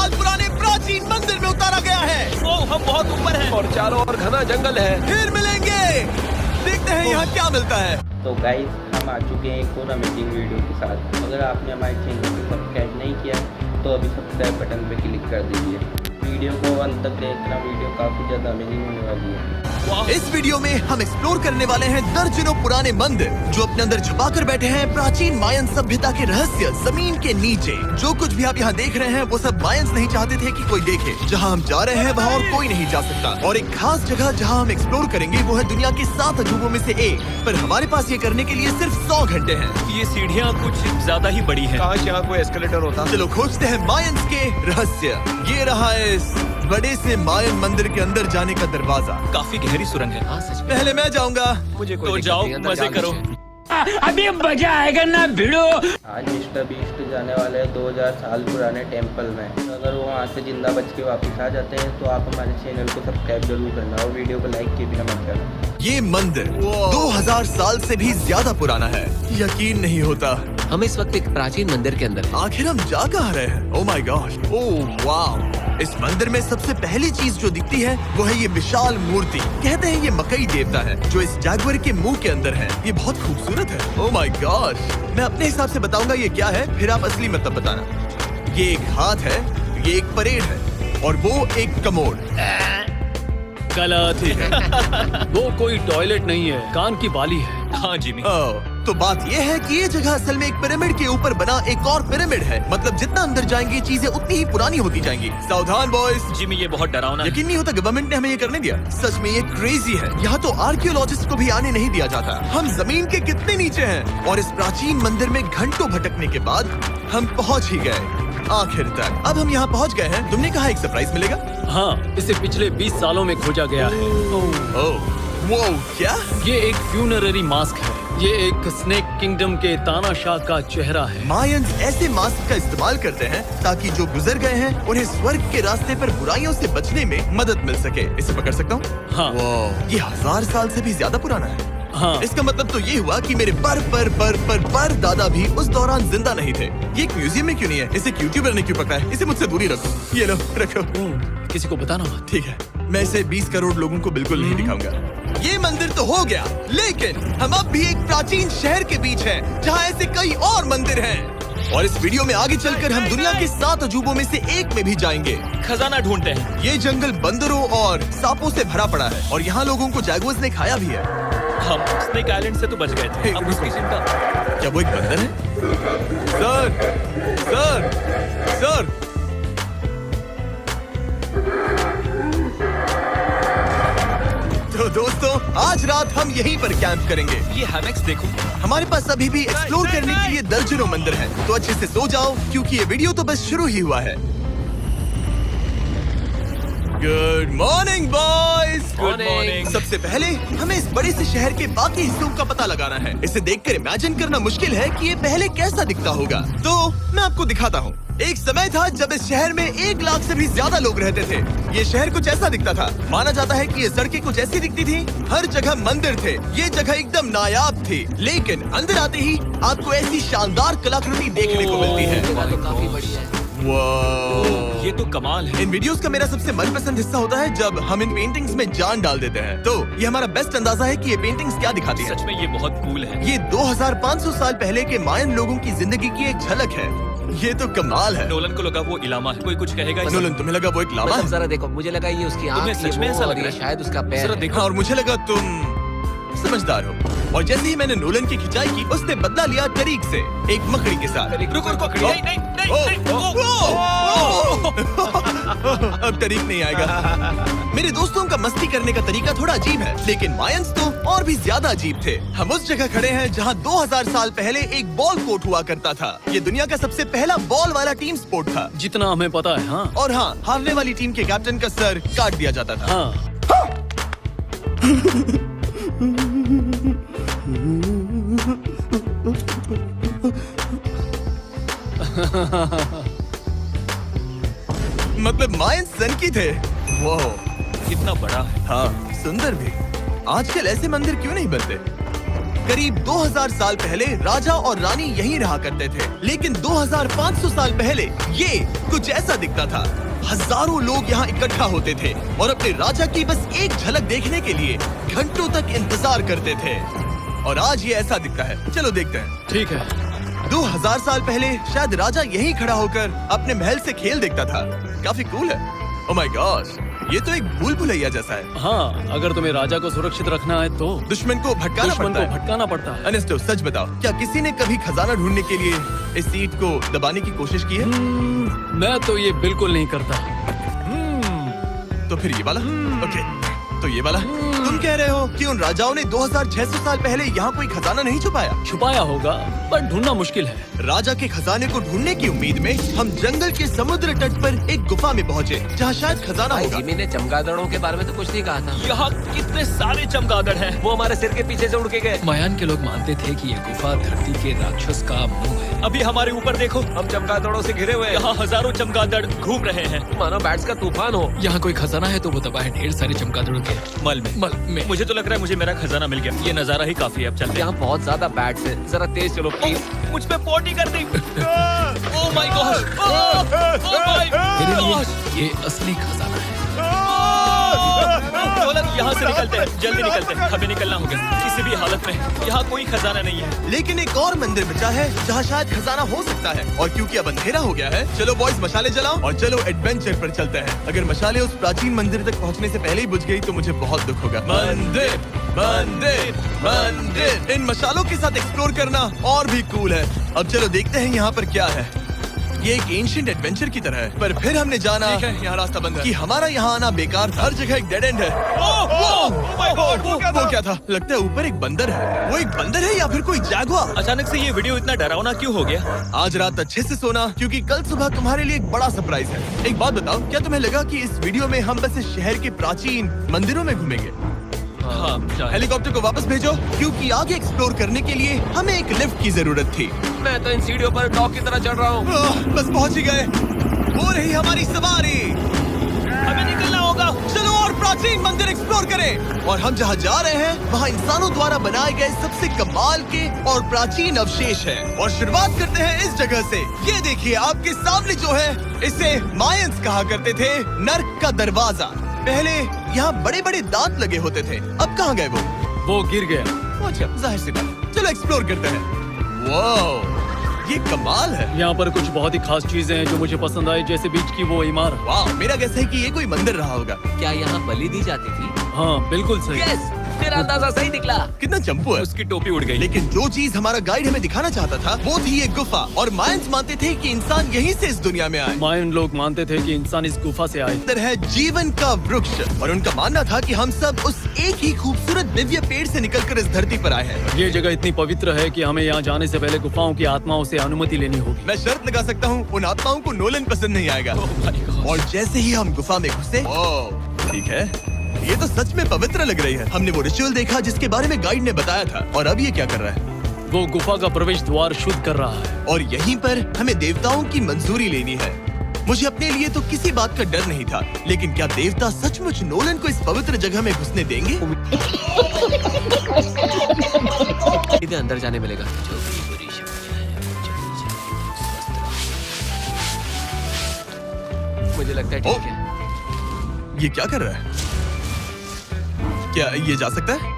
साल पुराने प्राचीन मंदिर में उतारा गया है। हम बहुत ऊपर हैं और चारों ओर घना जंगल है। फिर मिलेंगे, देखते हैं यहाँ क्या मिलता है। तो गाइस, हम आ चुके हैं एक और अमेजिंग वीडियो के साथ। अगर आपने हमारे चैनल को सब्सक्राइब नहीं किया तो अभी सब्सक्राइब बटन पे क्लिक कर दीजिए। वीडियो को अंत तक देखना, वीडियो काफी ज्यादा अमेजिंग होने वाली है। इस वीडियो में हम एक्सप्लोर करने वाले हैं दर्जनों पुराने मंदिर जो अपने अंदर छुपा कर बैठे हैं प्राचीन मायन सभ्यता के रहस्य जमीन के नीचे। जो कुछ भी आप यहाँ देख रहे हैं वो सब मायंस नहीं चाहते थे कि कोई देखे। जहाँ हम जा रहे हैं वहाँ और कोई नहीं जा सकता। और एक खास जगह जहाँ हम एक्सप्लोर करेंगे वो है दुनिया के 7 अजूबों में से एक। पर हमारे पास ये करने के लिए सिर्फ 100 घंटे हैं। ये सीढ़ियाँ कुछ ज्यादा ही बड़ी हैं। काश यहाँ कोई एस्केलेटर होता। चलो खोजते हैं मायंस के रहस्य। ये रहा है इस बड़े से मायन मंदिर के अंदर जाने का दरवाजा। काफी गहरी सुरंग है। पहले मैं जाऊंगा। मुझे तो जाओ, मजे करो। अभी मजा आएगा ना भिड़ो। आज मिस्टर बीस्ट जाने वाले हैं 2000 साल पुराने टेम्पल में। अगर वो वहाँ से जिंदा बच के वापस आ जाते हैं तो आप हमारे चैनल को सब्सक्राइब जरूर करना और वीडियो को लाइक किए बिना मत करना। ये मंदिर 2000 साल से भी ज्यादा पुराना है। यकीन नहीं होता हम इस वक्त एक प्राचीन मंदिर के अंदर हैं। आखिर हम जा कहाँ रहे हैं? ओह माय गॉड, ओह वाव। इस मंदिर में सबसे पहली चीज जो दिखती है वो है ये विशाल मूर्ति। कहते हैं ये मकई देवता है जो इस जागवर के मुंह के अंदर है। ये बहुत खूबसूरत है। ओह माय गॉड, मैं अपने हिसाब से बताऊंगा ये क्या है, फिर आप असली मतलब बताना। ये एक हाथ है, ये एक परेड है और वो एक कमोड। गलत है। वो कोई टॉयलेट नहीं है, कान की बाली है। हाँ जिमी। तो बात ये है कि ये जगह असल में एक पिरामिड के ऊपर बना एक और पिरामिड है। मतलब जितना अंदर जाएंगे चीजें उतनी ही पुरानी होती जाएंगी। सावधान बॉयज। जिमी ये बहुत डरावना है। यकीन नहीं होता गवर्नमेंट ने हमें ये करने दिया। सच में ये क्रेजी है। यहाँ तो आर्कियोलॉजिस्ट को भी आने नहीं दिया जाता। हम जमीन के कितने नीचे हैं और इस प्राचीन मंदिर में घंटों भटकने के बाद हम पहुँच ही गए आखिर तक। अब हम यहाँ पहुँच गए हैं। तुमने कहा एक सरप्राइज मिलेगा। हाँ, इसे पिछले 20 सालों में खोजा गया है। ओह वो क्या? ये एक फ्यूनररी मास्क है। ये एक स्नेक किंगडम के तानाशाह का चेहरा है। मायंस ऐसे मास्क का इस्तेमाल करते हैं ताकि जो गुजर गए हैं उन्हें स्वर्ग के रास्ते पर बुराइयों से बचने में मदद मिल सके। इसे पकड़ सकता हूँ? हाँ। ये 1000 साल से भी ज्यादा पुराना है। हाँ। इसका मतलब तो ये हुआ कि मेरे पर दादा भी उस दौरान जिंदा नहीं थे। ये एक म्यूजियम में क्यों नहीं है? इसे यूट्यूबर ने क्यों पकड़ा है? इसे मुझसे दूरी रखो। ये लो रखो। किसी को बताना मत। ठीक है, मैं इसे 20 करोड़ लोगों को बिल्कुल नहीं दिखाऊंगा। ये मंदिर तो हो गया, लेकिन हम अब भी एक प्राचीन शहर के बीच हैं, जहाँ ऐसे कई और मंदिर हैं। और इस वीडियो में आगे चलकर हम दुनिया के 7 अजूबों में से एक में भी जाएंगे। खजाना ढूंढते हैं। ये जंगल बंदरों और सांपों से भरा पड़ा है और यहाँ लोगों को जैगुआर्स ने खाया भी है। हम स्नेक आइलैंड से तो बच गए थे। अब उसकी चिंता। क्या वो एक बंदर है? Sir, sir. तो दोस्तों, आज रात हम यहीं पर कैंप करेंगे। ये हैमेक्स देखो। हमारे पास अभी भी एक्सप्लोर करने के लिए दर्जनों मंदिर हैं। तो अच्छे से सो जाओ क्योंकि ये वीडियो तो बस शुरू ही हुआ है। Good morning boys. Good morning. सबसे पहले हमें इस बड़े से शहर के बाकी हिस्सों का पता लगाना है। इसे देखकर इमेजिन करना मुश्किल है कि ये पहले कैसा दिखता होगा। तो मैं आपको दिखाता हूँ। एक समय था जब इस शहर में 1 लाख से भी ज्यादा लोग रहते थे। ये शहर कुछ ऐसा दिखता था। माना जाता है कि ये सड़कें कुछ ऐसी दिखती थी। हर जगह मंदिर थे। ये जगह एकदम नायाब थी। लेकिन अंदर आते ही आपको ऐसी शानदार कलाकृति देखने को मिलती है। तो काफी बड़ी है। ये तो कमाल है। इन वीडियोस का मेरा सबसे मनपसंद हिस्सा होता है जब हम इन पेंटिंग्स में जान डाल देते हैं। तो ये हमारा बेस्ट अंदाजा है कि ये पेंटिंग्स क्या दिखाती है। सच में ये बहुत कूल है। ये 2500 साल पहले के मायन लोगों की जिंदगी की एक झलक है। ये तो कमाल है। नोलन को लगा वो इलामा है। कोई कुछ कहेगा? नोलन, तुम्हें लगा वो एक लावा मतलब है? जरा देखो, मुझे लगा ये उसकी आँख, तुम्हें सच में ये ऐसा वो लग और रहा ये है? शायद उसका पैर जरा है। देखो। हाँ, और मुझे लगा तुम समझदार हो। और जैसे ही मैंने नोलन की खिंचाई की, उसने बदला लिया तरीक से, एक मकड़ी के साथ। रुको। नहीं। अब तरीक नहीं आएगा। मेरे दोस्तों का मस्ती करने का तरीका थोड़ा अजीब है, लेकिन मायंस तो और भी ज्यादा अजीब थे। हम उस जगह खड़े हैं जहाँ 2000 साल पहले एक बॉल कोर्ट हुआ करता था। ये दुनिया का सबसे पहला बॉल वाला टीम स्पोर्ट था। जितना हमें पता है। हाँ। और हाँ, हारने वाली टीम के कैप्टन का सर काट दिया जाता था। हाँ। मतलब मायंस सनकी थे। वो कितना बड़ा है। हाँ, सुंदर भी। आजकल ऐसे मंदिर क्यों नहीं बनते? करीब 2000 साल पहले राजा और रानी यहीं रहा करते थे, लेकिन 2500 साल पहले ये कुछ ऐसा दिखता था। हजारों लोग यहाँ इकट्ठा होते थे और अपने राजा की बस एक झलक देखने के लिए घंटों तक इंतजार करते थे। और आज ये ऐसा दिखता है। चलो देखते हैं। ठीक है। 2000 साल पहले शायद राजा यहीं खड़ा होकर अपने महल से खेल देखता था। काफी कूल है। ओह माय गॉड, ये तो एक भूल भुलैया जैसा है। हाँ, अगर तुम्हें राजा को सुरक्षित रखना है तो दुश्मन को भटकाना पड़ता है। अनेस्टो, सच बताओ, क्या किसी ने कभी खजाना ढूंढने के लिए इस सीट को दबाने की कोशिश की है? मैं तो ये बिल्कुल नहीं करता। तो फिर ये वाला? ओके, तो ये वाला? तुम कह रहे हो कि उन राजाओं ने 2600 साल पहले यहाँ कोई खजाना नहीं छुपाया होगा, पर ढूंढना मुश्किल है। राजा के खजाने को ढूंढने की उम्मीद में हम जंगल के समुद्र तट पर एक गुफा में पहुँचे, जहाँ शायद खजाना होगा। जिमी ने चमगादड़ों के बारे में तो कुछ नहीं कहा था। यहाँ कितने सारे चमगादड़ हैं। वो हमारे सिर के पीछे से उड़ के गए। मायान के लोग मानते थे कि ये गुफा धरती के राक्षस का मुंह है। अभी हमारे ऊपर देखो, हम चमगादड़ों से घिरे हुए हैं। यहाँ हजारों चमगादड़ घूम रहे हैं। मानो बैट्स का तूफान हो। यहाँ कोई खजाना है तो वो दबा है ढेर सारे चमगादड़ों के मल में। मुझे तो लग रहा है मुझे मेरा खजाना मिल गया। ये नजारा ही काफी है। अब चलते हैं। यहाँ बहुत ज्यादा बैट्स है, जरा तेज चलो प्लीज। मुझ पे पोटी कर दी। Oh my god, oh my मेरे लिए गॉड। ये असली खजाना है। यहाँ से निकलते हैं, जल्दी निकलते हैं, हमें निकलना होगा किसी भी हालत में। यहाँ कोई खजाना नहीं है। लेकिन एक और मंदिर बचा है जहाँ शायद खजाना हो सकता है। और क्योंकि अब अंधेरा हो गया है, चलो बॉयज मशाले जलाओ और चलो एडवेंचर पर चलते हैं। अगर मशाले उस प्राचीन मंदिर तक पहुँचने से पहले ही बुझ गई तो मुझे बहुत दुख होगा। मंदिर मंदिर मंदिर, इन मशालों के साथ एक्सप्लोर करना और भी कूल है। अब चलो देखते हैं यहाँ पर क्या है। ये एक एंशिएंट एडवेंचर की तरह है, पर फिर हमने जाना यहाँ रास्ता बंद है कि हमारा यहाँ आना बेकार था। हर जगह एक डेड एंड है। वो क्या था? लगता है ऊपर एक बंदर है। वो एक बंदर है या फिर कोई जैगुआर? अचानक से ये वीडियो इतना डरावना क्यों हो गया? आज रात अच्छे से सोना, क्योंकि कल सुबह तुम्हारे लिए एक बड़ा सरप्राइज है। एक बात बताओ, क्या तुम्हें लगा कि इस वीडियो में हम बस इस शहर के प्राचीन मंदिरों में घूमेंगे? हाँ, हेलीकॉप्टर को वापस भेजो, क्योंकि आगे एक्सप्लोर करने के लिए हमें एक लिफ्ट की जरूरत थी। मैं तो इन सीढ़ियों पर डॉग की तरह चढ़ रहा हूँ। बस पहुँच ही गए। हो रही हमारी सवारी। हमें निकलना होगा। चलो और प्राचीन मंदिर एक्सप्लोर करें। और हम जहाँ जा रहे हैं वहाँ इंसानों द्वारा बनाए गए सबसे कमाल के और प्राचीन अवशेष हैं। और शुरुआत करते हैं इस जगह से। ये देखिए आपके सामने जो है, इसे मायंस कहा करते थे, नर्क का दरवाजा। पहले यहाँ बड़े बड़े दांत लगे होते थे, अब कहाँ गए वो गिर गया। अच्छा, जाहिर सी बात। चलो एक्सप्लोर करते हैं। वाओ, ये कमाल है। यहाँ पर कुछ बहुत ही खास चीजें हैं जो मुझे पसंद आई, जैसे बीच की वो इमारत। वाह, मेरा गैस है कि ये कोई मंदिर रहा होगा। क्या यहाँ बलि दी जाती थी? हाँ, बिल्कुल सही। यस, मेरा अंदाजा सही निकला। कितना चंपू है। उसकी टोपी उड़ गई। लेकिन जो चीज हमारा गाइड हमें दिखाना चाहता था वो थी ये गुफा। और मायंस मानते थे कि इंसान यहीं से इस दुनिया में आए। मायन लोग मानते थे कि इंसान इस गुफा से आए। अंदर है जीवन का वृक्ष, और उनका मानना था कि हम सब उस एक ही खूबसूरत दिव्य पेड़ से निकलकर इस धरती पर आए हैं। ये जगह इतनी पवित्र है कि हमें यहाँ जाने से पहले गुफाओं की आत्माओं से अनुमति लेनी होगी। मैं शर्त लगा सकता हूँ उन आत्माओं को नोलन पसंद नहीं आएगा। और जैसे ही हम गुफा में घुसे, ठीक है, ये तो सच में पवित्र लग रही है। हमने वो रिचुअल देखा जिसके बारे में गाइड ने बताया था। और अब ये क्या कर रहा है? वो गुफा का प्रवेश द्वार शुद्ध कर रहा है। और यहीं पर हमें देवताओं की मंजूरी लेनी है। मुझे अपने लिए तो किसी बात का डर नहीं था, लेकिन क्या देवता सचमुच नोलन को इस पवित्र जगह में घुसने देंगे? इधर अंदर जाने मिलेगा। मुझे लगता है ठीक है। ये क्या कर रहा है? क्या ये जा सकता है?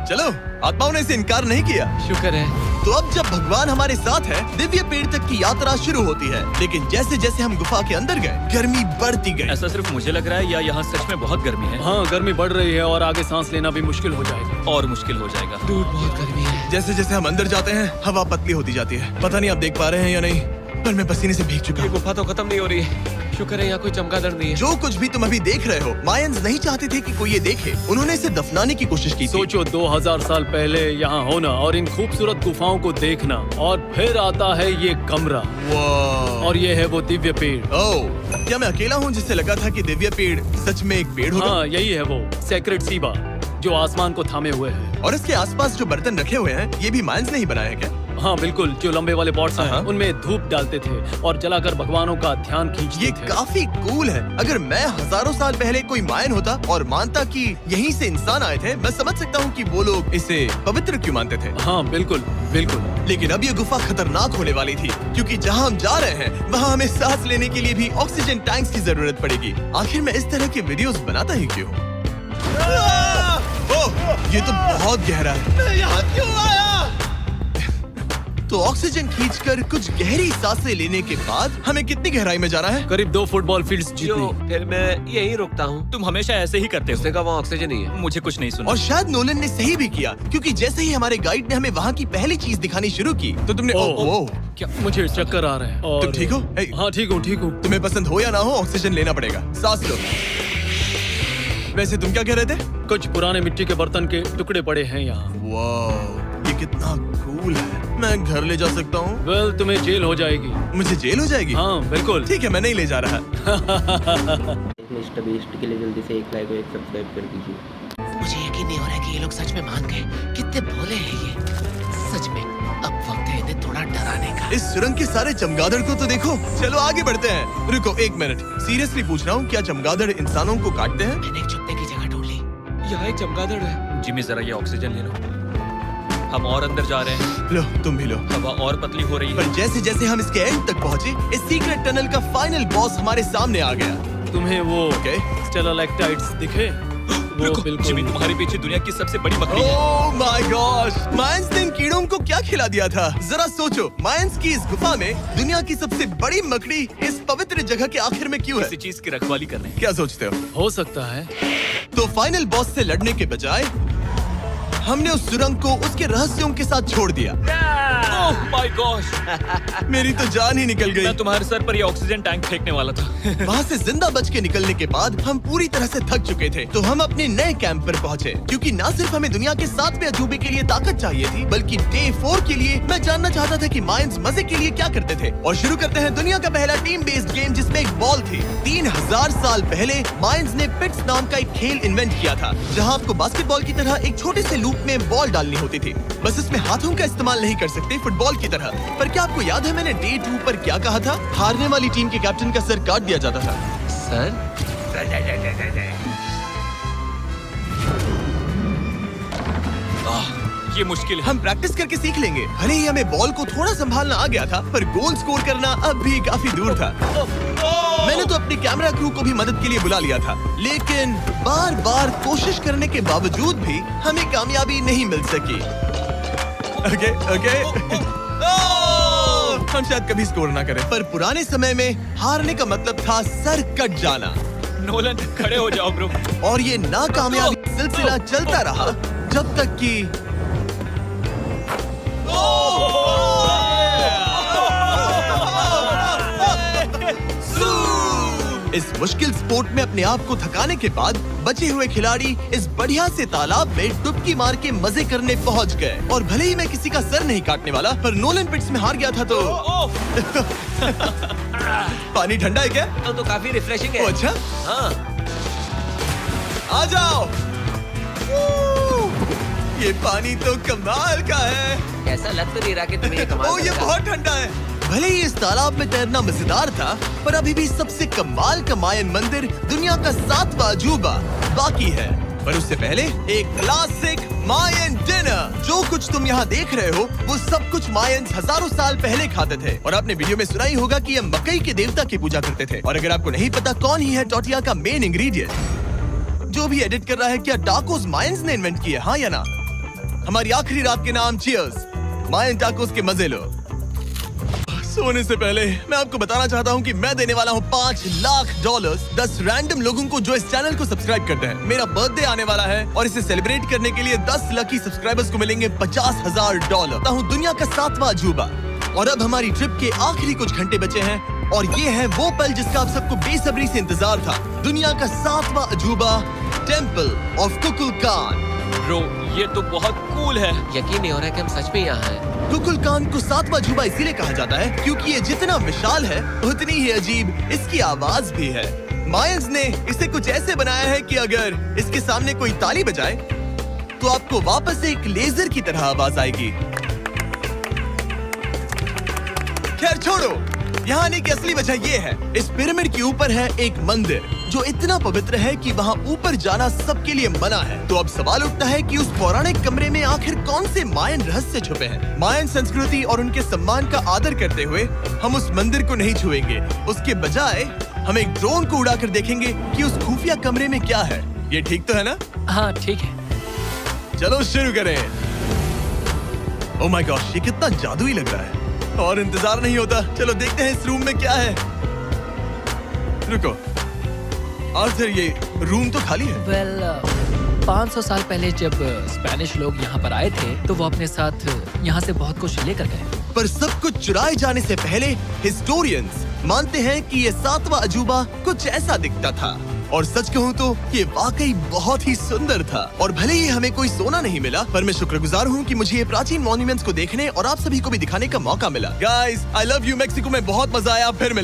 चलो, आत्माओं ने इसे इनकार नहीं किया। शुक्र है। तो अब जब भगवान हमारे साथ है, दिव्य पेड़ तक की यात्रा शुरू होती है। लेकिन जैसे जैसे हम गुफा के अंदर गए, गर्मी बढ़ती गई। ऐसा सिर्फ मुझे लग रहा है या यहाँ सच में बहुत गर्मी है? हाँ, गर्मी बढ़ रही है और आगे सांस लेना भी मुश्किल हो जाएगा। और मुश्किल हो जाएगा। दूर बहुत गर्मी है। जैसे जैसे हम अंदर जाते हैं, हवा पतली होती जाती है। पता नहीं आप देख पा रहे हैं या नहीं, पर मैं पसीने से भीग चुका ये हूँ। गुफा तो खत्म नहीं हो रही है। शुक्र है यहाँ कोई चमगादड़ नहीं है। जो कुछ भी तुम अभी देख रहे हो, मायंस नहीं चाहते थे कि कोई ये देखे। उन्होंने इसे दफनाने की कोशिश की थी। सोचो 2000 साल पहले यहाँ होना और इन खूबसूरत गुफाओं को देखना, और फिर आता है ये कमरा, वाह। और ये है वो दिव्य पेड़। ओह, क्या मैं अकेला हूँ जिससे लगा था कि दिव्य पेड़ सच में एक पेड़ होगा? हाँ, यही है वो सेक्रेड सीबा जो आसमान को थामे हुए है। और इसके आसपास जो बर्तन रखे हुए हैं, ये भी मायंस ने ही बनाए हैं क्या? हाँ बिल्कुल, जो लंबे वाले पॉट्स हैं, हाँ। उनमें धूप डालते थे और जलाकर भगवानों का ध्यान खींचते ये थे। काफी कूल है। अगर मैं हजारों साल पहले कोई मायन होता और मानता कि यहीं से इंसान आए थे, मैं समझ सकता हूँ कि वो लोग इसे पवित्र क्यों मानते थे। हाँ बिल्कुल बिल्कुल। लेकिन अब ये गुफा खतरनाक होने वाली थी, क्योंकि जहाँ हम जा रहे हैं वहाँ हमें सांस लेने के लिए भी ऑक्सीजन टैंक्स की जरूरत पड़ेगी। आखिर मैं इस तरह के वीडियोस बनाता ही क्यों? ओह, ये तो बहुत गहरा है। मैं यहाँ क्यों आया? तो ऑक्सीजन खींचकर कुछ गहरी सांसें लेने के बाद हमें कितनी गहराई में जाना है? करीब 2 फुटबॉल फील्ड्स जो जितनी। फिर मैं यही रुकता हूँ। तुम हमेशा ऐसे ही करते उसने हो। कहा वहाँ ऑक्सीजन ही है। मुझे कुछ नहीं सुना। और शायद नोलन ने सही भी किया, क्योंकि जैसे ही हमारे गाइड ने हमें वहाँ की पहली चीज दिखानी शुरू की तो तुमने ओह, क्या मुझे चक्कर आ रहे हैं। और तुम ठीक हो? हे। हाँ ठीक हूँ ठीक हूँ। तुम्हें पसंद हो या ना हो, ऑक्सीजन लेना पड़ेगा। सांस लो। वैसे तुम क्या कह रहे थे? कुछ पुराने मिट्टी के बर्तन के टुकड़े पड़े हैं यहाँ। वाह, ये कितना कूल है। मैं घर ले जा सकता हूँ? वेल, तुम्हें जेल हो जाएगी। मुझे जेल हो जाएगी? हाँ बिल्कुल। ठीक है, मैं नहीं ले जा रहा। मिस्टर बीस्ट के लिए जल्दी से 1 लाइक और 1 सब्सक्राइब कर दीजिए। मुझे यकीन नहीं हो रहा है कि ये लोग सच में मान गए। कितने भोले हैं ये। सच में अब वक्त है इन्हें थोड़ा डराने का। इस सुरंग के सारे चमगादड़ को तो देखो। चलो आगे बढ़ते हैं। रुको 1 मिनट, सीरियसली पूछ रहा हूँ, क्या चमगादड़ इंसानों को काटते हैं? मैंने एक छुपने की जगह ढूंढ ली। यहाँ एक चमगादड़ है। जिमी जरा ये ऑक्सीजन ले लो। हम और अंदर जा रहे हैं। लो, तुम भी लो। हवा और पतली हो रही है। पर जैसे जैसे हम इसके एंड तक पहुँचे, इस सीक्रेट टनल का फाइनल बॉस हमारे सामने आ गया। तुम्हें वो ओके। स्टेलाक्टाइट्स दिखे? वो रुको, बिल्कुल। जिमी तुम्हारे पीछे दुनिया की सबसे बड़ी मकड़ी है। ओह माय गॉश, मायंस ने इन कीड़ों को क्या खिला दिया था? जरा सोचो, मायंस की इस गुफा में दुनिया की सबसे बड़ी मकड़ी इस पवित्र जगह के आखिर में क्यों किसी है? चीज की रखवाली कर रहे हैं। क्या सोचते हो? हो सकता है। तो फाइनल बॉस से लड़ने के बजाय हमने उस सुरंग को उसके रहस्यों के साथ छोड़ दिया। ओह माय गॉश, मेरी तो जान ही निकल गई। मैं तुम्हारे सर पर ये ऑक्सीजन टैंक फेंकने वाला था। वहाँ से जिंदा बच के निकलने के बाद हम पूरी तरह से थक चुके थे, तो हम अपने नए कैंप पर पहुँचे, क्योंकि न सिर्फ हमें दुनिया के 7वें अजूबे के लिए ताकत चाहिए थी, बल्कि डे 4 के लिए मैं जानना चाहता था कि मायंस मजे के लिए क्या करते थे। और शुरू करते हैं दुनिया का पहला टीम बेस्ड गेम, जिसमें एक बॉल थी। 3000 साल पहले मायंस ने पिट्स नाम का एक खेल इन्वेंट किया था, जहाँ आपको बास्केटबॉल की तरह एक छोटे से लूप में बॉल डालनी होती थी। बस इसमें हाथों का इस्तेमाल नहीं कर सकते फुटबॉल की तरह। पर क्या आपको याद है मैंने डे 2 पर क्या कहा था? हारने वाली टीम के कैप्टन का सर काट दिया जाता था। सर ये मुश्किल है। हम प्रैक्टिस करके सीख लेंगे। भले ही हमें बॉल को थोड़ा संभालना आ गया था, पर गोल स्कोर करना अब भी काफी दूर था। मैंने तो अपनी कैमरा क्रू को भी मदद के लिए बुला लिया था, लेकिन बार बार कोशिश करने के बावजूद भी हमें कामयाबी नहीं मिल सकी। ओके ओके हम शायद कभी स्कोर ना करें, पर पुराने समय में हारने का मतलब था सर कट जाना। नोलन खड़े हो जाओ ब्रो। और ये नाकामयाबी सिलसिला चलता रहा जब तक कि इस मुश्किल स्पोर्ट में अपने आप को थकाने के बाद बचे हुए खिलाड़ी इस बढ़िया से तालाब में डुबकी मार के मजे करने पहुंच गए। और भले ही मैं किसी का सर नहीं काटने वाला, पर नोलन पिट्स में हार गया था तो पानी ठंडा है क्या? तो काफी रिफ्रेशिंग ओ है। अच्छा, हाँ, आ जाओ। ये पानी तो कमाल का है। ऐसा लग तो नहीं रहा कि तुम्हें ये कमाल ओ ये लगा। बहुत ठंडा है। भले ही इस तालाब में तैरना मजेदार था, पर अभी भी सबसे कमाल का मायन मंदिर, दुनिया का 7वां अजूबा बाकी है। पर उससे पहले एक क्लासिक मायन डिनर। जो कुछ तुम यहाँ देख रहे हो, वो सब कुछ मायंस हजारों साल पहले खाते थे। और आपने वीडियो में सुना ही होगा कि ये मकई के देवता की पूजा करते थे। और अगर आपको नहीं पता कौन ही है टोटिया का मेन इंग्रेडिएंट, जो भी एडिट कर रहा है, क्या टाकोस मायंस ने इन्वेंट किए? हाँ या ना? हमारी आखिरी रात के नाम चीयर्स। मायन टाकोस के मजे लो। सोने से पहले मैं आपको बताना चाहता हूँ कि मैं देने वाला हूँ $5 लाख 10 रैंडम लोगों को जो इस चैनल को सब्सक्राइब करते हैं। मेरा बर्थडे आने वाला है और इसे सेलिब्रेट करने के लिए 10 लकी सब्सक्राइबर्स को मिलेंगे $50,000। हूँ दुनिया का 7वां अजूबा। और अब हमारी ट्रिप के आखिरी कुछ घंटे बचे हैं, और ये है वो पल जिसका आप सबको बेसब्री से इंतजार था। दुनिया का 7वां अजूबा, टेम्पल ऑफ कुकुलकान। ब्रो ये तो बहुत कूल है। यकीन नहीं हो रहा है कि हम सच में यहाँ हैं। कुकुलकान को 7वां अजूबा इसीलिए कहा जाता है क्योंकि ये जितना विशाल है, उतनी ही अजीब इसकी आवाज भी है। मायंस ने इसे कुछ ऐसे बनाया है कि अगर इसके सामने कोई ताली बजाए तो आपको वापस से एक लेजर की तरह आवाज आएगी। खैर छोड़ो, यहाँ आने की असली वजह ये है, इस पिरामिड के ऊपर है एक मंदिर जो इतना पवित्र है कि वहाँ ऊपर जाना सबके लिए मना है। तो अब सवाल उठता है कि उस पौराणिक कमरे में आखिर कौन से मायन रहस्य छुपे हैं। मायन संस्कृति और उनके सम्मान का आदर करते हुए हम उस मंदिर को नहीं छुएंगे, उसके बजाय हम एक ड्रोन को उड़ाकर देखेंगे कि उस खुफिया कमरे में क्या है। ये ठीक तो है ना? हाँ ठीक है। चलो शुरू करें। ओह माय गॉश, ये कितना जादुई लग रहा है और इंतजार नहीं होता। चलो देखते हैं इस रूम में क्या है। रुको आर्थर, ये रूम तो खाली है। वेल 500 साल पहले जब स्पेनिश लोग यहाँ पर आए थे तो वो अपने साथ यहाँ से बहुत कुछ लेकर गए। पर सब कुछ चुराए जाने से पहले हिस्टोरियंस मानते हैं कि ये 7वां अजूबा कुछ ऐसा दिखता था। और सच कहूँ तो ये वाकई बहुत ही सुंदर था। और भले ही हमें कोई सोना नहीं मिला, पर मैं शुक्रगुजार हूँ कि मुझे ये प्राचीन मॉन्यूमेंट्स को देखने और आप सभी को भी दिखाने का मौका मिला। Guys, I love you. Mexico में बहुत मजा आया। फिर मिले।